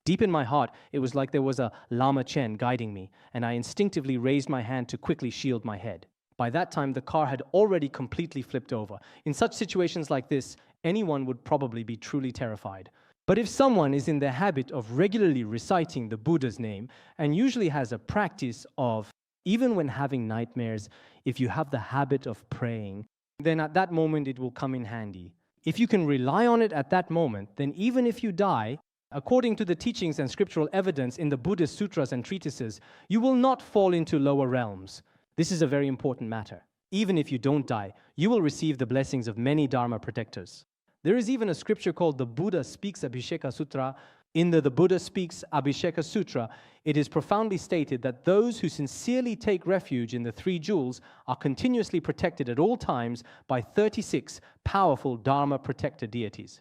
Deep in my heart, it was like there was a Lama Chen guiding me, and I instinctively raised my hand to quickly shield my head. By that time, the car had already completely flipped over. In such situations like this, anyone would probably be truly terrified. But if someone is in the habit of regularly reciting the Buddha's name and usually has a practice of, even when having nightmares, if you have the habit of praying, then at that moment it will come in handy. If you can rely on it at that moment, then even if you die, according to the teachings and scriptural evidence in the Buddhist sutras and treatises, you will not fall into lower realms. This is a very important matter. Even if you don't die, you will receive the blessings of many Dharma protectors. There is even a scripture called the Buddha Speaks Abhisheka Sutra. In the Buddha Speaks Abhisheka Sutra, it is profoundly stated that those who sincerely take refuge in the three jewels are continuously protected at all times by 36 powerful Dharma protector deities.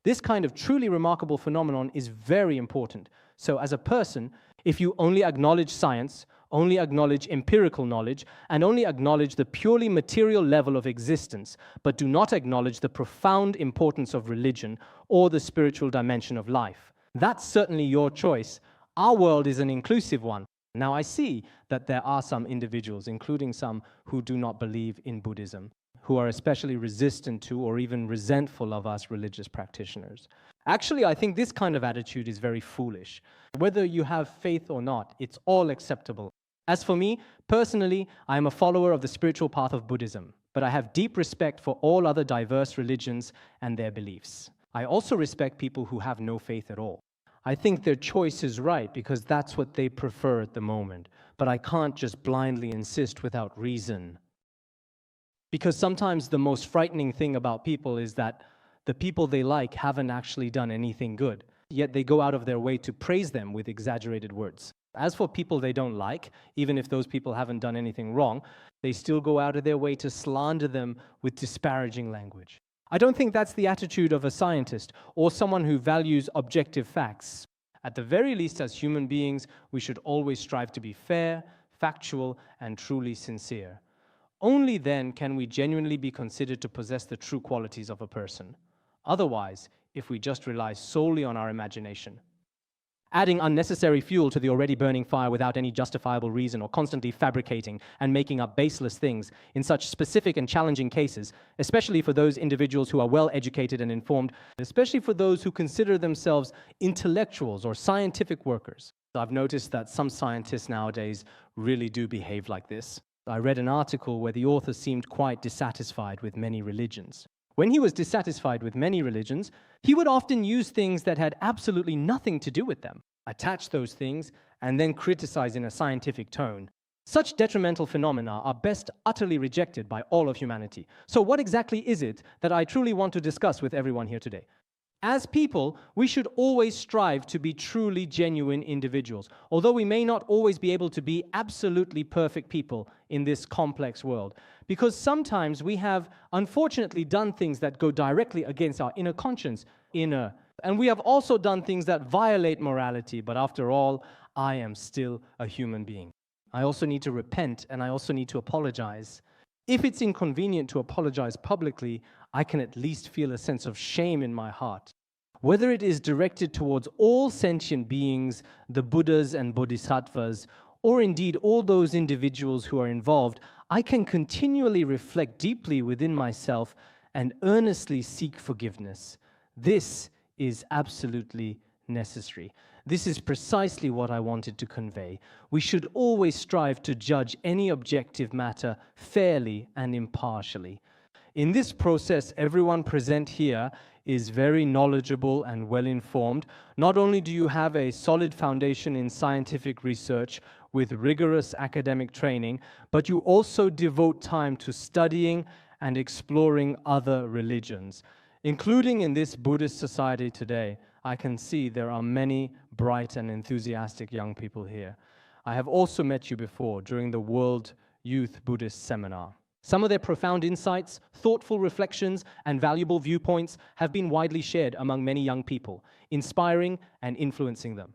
This kind of truly remarkable phenomenon is very important. So as a person, if you only acknowledge science, only acknowledge empirical knowledge, and only acknowledge the purely material level of existence, but do not acknowledge the profound importance of religion or the spiritual dimension of life, that's certainly your choice. Our world is an inclusive one. Now, I see that there are some individuals, including some who do not believe in Buddhism, who are especially resistant to or even resentful of us religious practitioners. Actually, I think this kind of attitude is very foolish. Whether you have faith or not, it's all acceptable. As for me, personally, I am a follower of the spiritual path of Buddhism, but I have deep respect for all other diverse religions and their beliefs. I also respect people who have no faith at all. I think their choice is right because that's what they prefer at the moment, but I can't just blindly insist without reason. Because sometimes the most frightening thing about people is that the people they like haven't actually done anything good, yet they go out of their way to praise them with exaggerated words. As for people they don't like, even if those people haven't done anything wrong, they still go out of their way to slander them with disparaging language. I don't think that's the attitude of a scientist or someone who values objective facts. At the very least, as human beings, we should always strive to be fair, factual, and truly sincere. Only then can we genuinely be considered to possess the true qualities of a person. Otherwise, if we just rely solely on our imagination, adding unnecessary fuel to the already burning fire without any justifiable reason, or constantly fabricating and making up baseless things in such specific and challenging cases, especially for those individuals who are well educated and informed, especially for those who consider themselves intellectuals or scientific workers. I've noticed that some scientists nowadays really do behave like this. I read an article where the author seemed quite dissatisfied with many religions. When he was dissatisfied with many religions, he would often use things that had absolutely nothing to do with them, attach those things, and then criticize in a scientific tone. Such detrimental phenomena are best utterly rejected by all of humanity. So what exactly is it that I truly want to discuss with everyone here today? As people, we should always strive to be truly genuine individuals, although we may not always be able to be absolutely perfect people in this complex world. Because sometimes we have, unfortunately, done things that go directly against our inner conscience, and we have also done things that violate morality, but after all, I am still a human being. I also need to repent, and I also need to apologize. If it's inconvenient to apologize publicly, I can at least feel a sense of shame in my heart. Whether it is directed towards all sentient beings, the Buddhas and Bodhisattvas, or indeed all those individuals who are involved, I can continually reflect deeply within myself and earnestly seek forgiveness. This is absolutely necessary. This is precisely what I wanted to convey. We should always strive to judge any objective matter fairly and impartially. In this process, everyone present here is very knowledgeable and well-informed. Not only do you have a solid foundation in scientific research with rigorous academic training, but you also devote time to studying and exploring other religions. Including in this Buddhist society today, I can see there are many bright and enthusiastic young people here. I have also met you before during the World Youth Buddhist Seminar. Some of their profound insights, thoughtful reflections, and valuable viewpoints have been widely shared among many young people, inspiring and influencing them.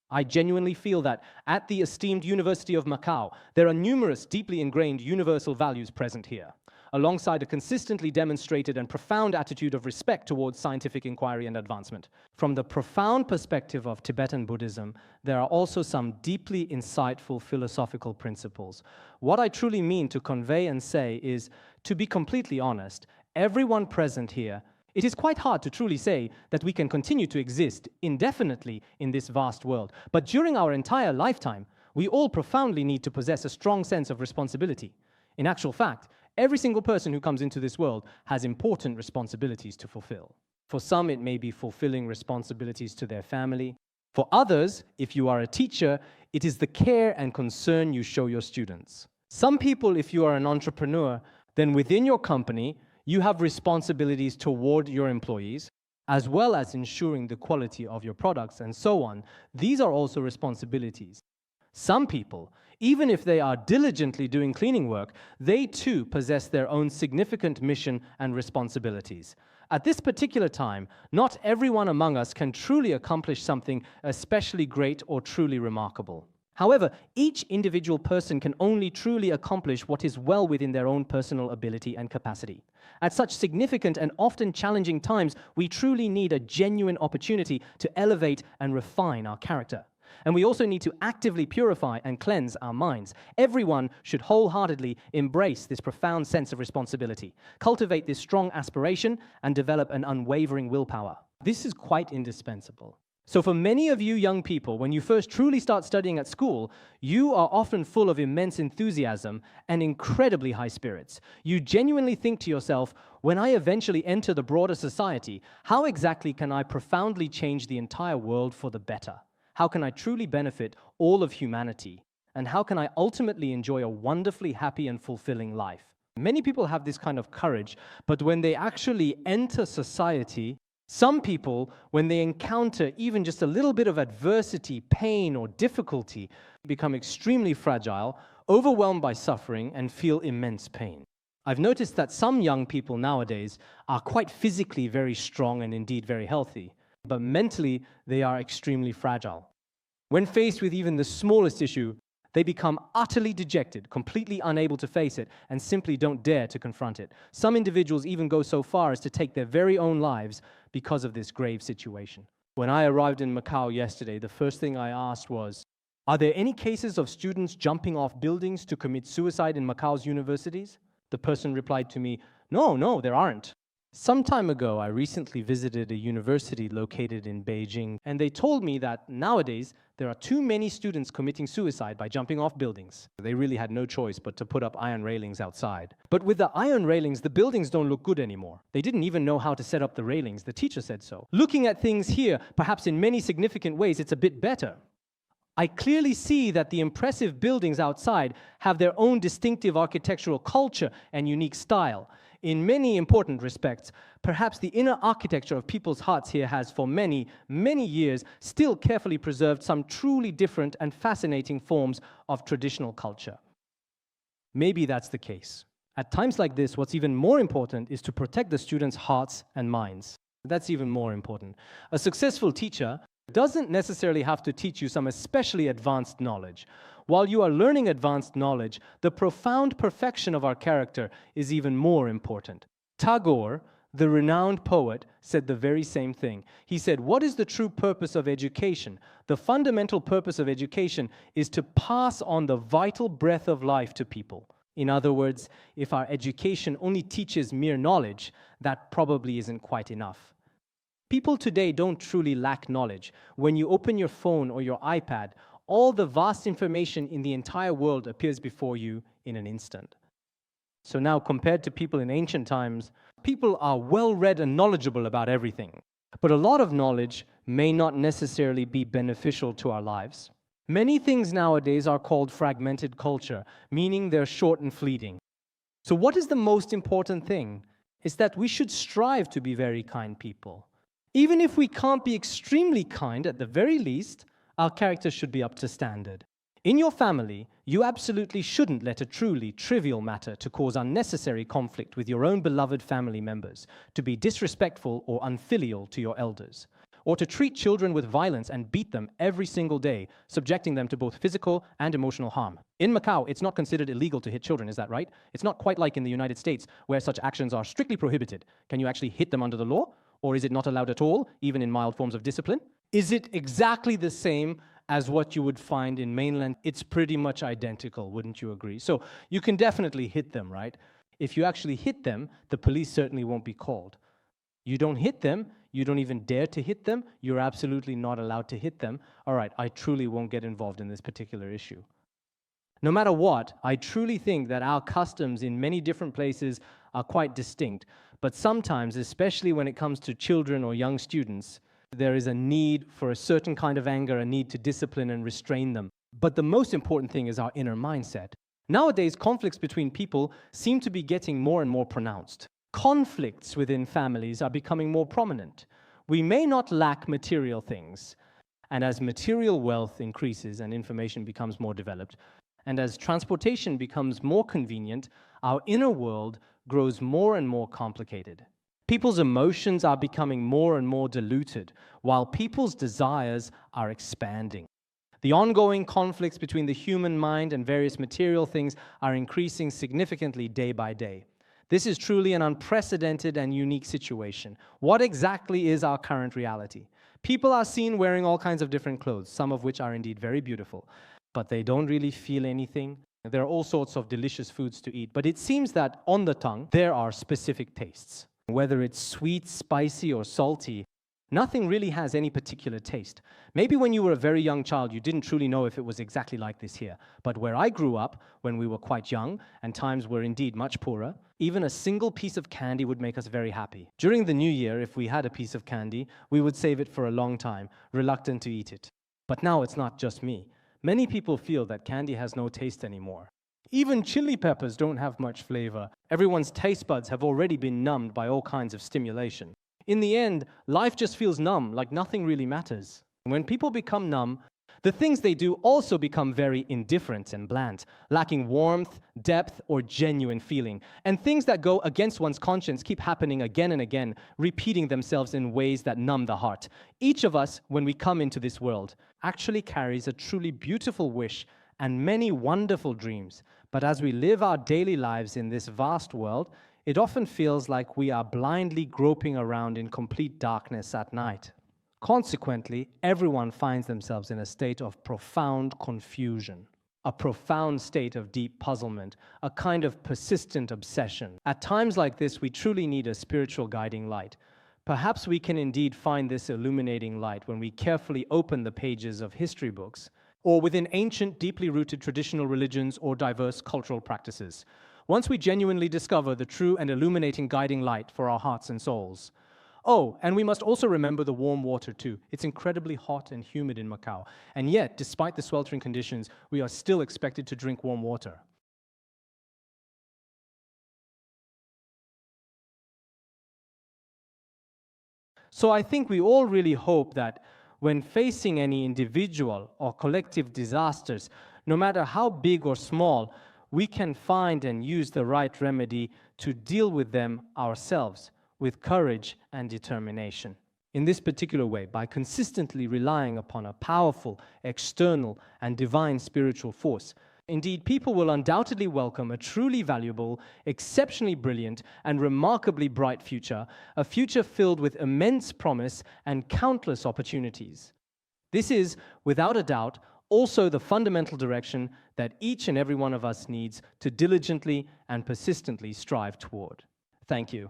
I genuinely feel that at the esteemed University of Macau, there are numerous deeply ingrained universal values present here, alongside a consistently demonstrated and profound attitude of respect towards scientific inquiry and advancement. From the profound perspective of Tibetan Buddhism, there are also some deeply insightful philosophical principles. What I truly mean to convey and say is, to be completely honest, everyone present here, it is quite hard to truly say that we can continue to exist indefinitely in this vast world. But during our entire lifetime, we all profoundly need to possess a strong sense of responsibility. In actual fact, every single person who comes into this world has important responsibilities to fulfill. For some, it may be fulfilling responsibilities to their family. For others, if you are a teacher, it is the care and concern you show your students. Some people, if you are an entrepreneur, then within your company, you have responsibilities toward your employees, as well as ensuring the quality of your products and so on. These are also responsibilities. Some people, even if they are diligently doing cleaning work, they too possess their own significant mission and responsibilities. At this particular time, not everyone among us can truly accomplish something especially great or truly remarkable. However, each individual person can only truly accomplish what is well within their own personal ability and capacity. At such significant and often challenging times, we truly need a genuine opportunity to elevate and refine our character. And we also need to actively purify and cleanse our minds. Everyone should wholeheartedly embrace this profound sense of responsibility, cultivate this strong aspiration, and develop an unwavering willpower. This is quite indispensable. So for many of you young people, when you first truly start studying at school, you are often full of immense enthusiasm and incredibly high spirits. You genuinely think to yourself, when I eventually enter the broader society, how exactly can I profoundly change the entire world for the better? How can I truly benefit all of humanity? And how can I ultimately enjoy a wonderfully happy and fulfilling life? Many people have this kind of courage, but when they actually enter society, some people, when they encounter even just a little bit of adversity, pain, or difficulty, become extremely fragile, overwhelmed by suffering, and feel immense pain. I've noticed that some young people nowadays are quite physically very strong and indeed very healthy, but mentally they are extremely fragile. When faced with even the smallest issue, they become utterly dejected, completely unable to face it, and simply don't dare to confront it. Some individuals even go so far as to take their very own lives because of this grave situation. When I arrived in Macau yesterday, the first thing I asked was, are there any cases of students jumping off buildings to commit suicide in Macau's universities? The person replied to me, no, there aren't. Some time ago, I recently visited a university located in Beijing, and they told me that nowadays there are too many students committing suicide by jumping off buildings. They really had no choice but to put up iron railings outside. But with the iron railings, the buildings don't look good anymore. They didn't even know how to set up the railings. The teacher said so. Looking at things here, perhaps in many significant ways, it's a bit better. I clearly see that the impressive buildings outside have their own distinctive architectural culture and unique style. In many important respects, perhaps the inner architecture of people's hearts here has, for many, many years, still carefully preserved some truly different and fascinating forms of traditional culture. Maybe that's the case. At times like this, what's even more important is to protect the students' hearts and minds. That's even more important. A successful teacher doesn't necessarily have to teach you some especially advanced knowledge. While you are learning advanced knowledge, the profound perfection of our character is even more important. Tagore, the renowned poet, said the very same thing. He said, what is the true purpose of education? The fundamental purpose of education is to pass on the vital breath of life to people. In other words, if our education only teaches mere knowledge, that probably isn't quite enough. People today don't truly lack knowledge. When you open your phone or your iPad, all the vast information in the entire world appears before you in an instant. So now, compared to people in ancient times, people are well-read and knowledgeable about everything. But a lot of knowledge may not necessarily be beneficial to our lives. Many things nowadays are called fragmented culture, meaning they're short and fleeting. So what is the most important thing? Is that we should strive to be very kind people. Even if we can't be extremely kind, at the very least, our character should be up to standard. In your family, you absolutely shouldn't let a truly trivial matter to cause unnecessary conflict with your own beloved family members, to be disrespectful or unfilial to your elders, or to treat children with violence and beat them every single day, subjecting them to both physical and emotional harm. In Macau, it's not considered illegal to hit children, is that right? It's not quite like in the United States, where such actions are strictly prohibited. Can you actually hit them under the law? Or is it not allowed at all, even in mild forms of discipline? Is it exactly the same as what you would find in mainland? It's pretty much identical, wouldn't you agree? So you can definitely hit them, right? If you actually hit them, the police certainly won't be called. You don't hit them, you don't even dare to hit them, you're absolutely not allowed to hit them. All right, I truly won't get involved in this particular issue. No matter what, I truly think that our customs in many different places are quite distinct. But sometimes, especially when it comes to children or young students, there is a need for a certain kind of anger, a need to discipline and restrain them. But the most important thing is our inner mindset. Nowadays, conflicts between people seem to be getting more and more pronounced. Conflicts within families are becoming more prominent. We may not lack material things, and as material wealth increases and information becomes more developed, and as transportation becomes more convenient, our inner world grows more and more complicated. People's emotions are becoming more and more diluted, while people's desires are expanding. The ongoing conflicts between the human mind and various material things are increasing significantly day by day. This is truly an unprecedented and unique situation. What exactly is our current reality? People are seen wearing all kinds of different clothes, some of which are indeed very beautiful, but they don't really feel anything. There are all sorts of delicious foods to eat, but it seems that on the tongue, there are specific tastes. Whether it's sweet, spicy, or salty, nothing really has any particular taste. Maybe when you were a very young child, you didn't truly know if it was exactly like this here. But where I grew up, when we were quite young, and times were indeed much poorer, even a single piece of candy would make us very happy. During the New Year, if we had a piece of candy, we would save it for a long time, reluctant to eat it. But now it's not just me. Many people feel that candy has no taste anymore. Even chili peppers don't have much flavor. Everyone's taste buds have already been numbed by all kinds of stimulation. In the end, life just feels numb, like nothing really matters. When people become numb, The things they do also become very indifferent and bland, lacking warmth, depth, or genuine feeling. And things that go against one's conscience keep happening again and again, repeating themselves in ways that numb the heart. Each of us, when we come into this world, actually carries a truly beautiful wish and many wonderful dreams. But as we live our daily lives in this vast world, it often feels like we are blindly groping around in complete darkness at night. Consequently, everyone finds themselves in a state of profound confusion, a profound state of deep puzzlement, a kind of persistent obsession. At times like this, we truly need a spiritual guiding light. Perhaps we can indeed find this illuminating light when we carefully open the pages of history books, or within ancient, deeply rooted traditional religions or diverse cultural practices. Once we genuinely discover the true and illuminating guiding light for our hearts and souls. Oh, and we must also remember the warm water too. It's incredibly hot and humid in Macau, and yet, despite the sweltering conditions, we are still expected to drink warm water. So I think we all really hope that when facing any individual or collective disasters, no matter how big or small, we can find and use the right remedy to deal with them ourselves, with courage and determination. In this particular way, by consistently relying upon a powerful, external, and divine spiritual force. Indeed, people will undoubtedly welcome a truly valuable, exceptionally brilliant, and remarkably bright future, a future filled with immense promise and countless opportunities. This is, without a doubt, also the fundamental direction that each and every one of us needs to diligently and persistently strive toward. Thank you.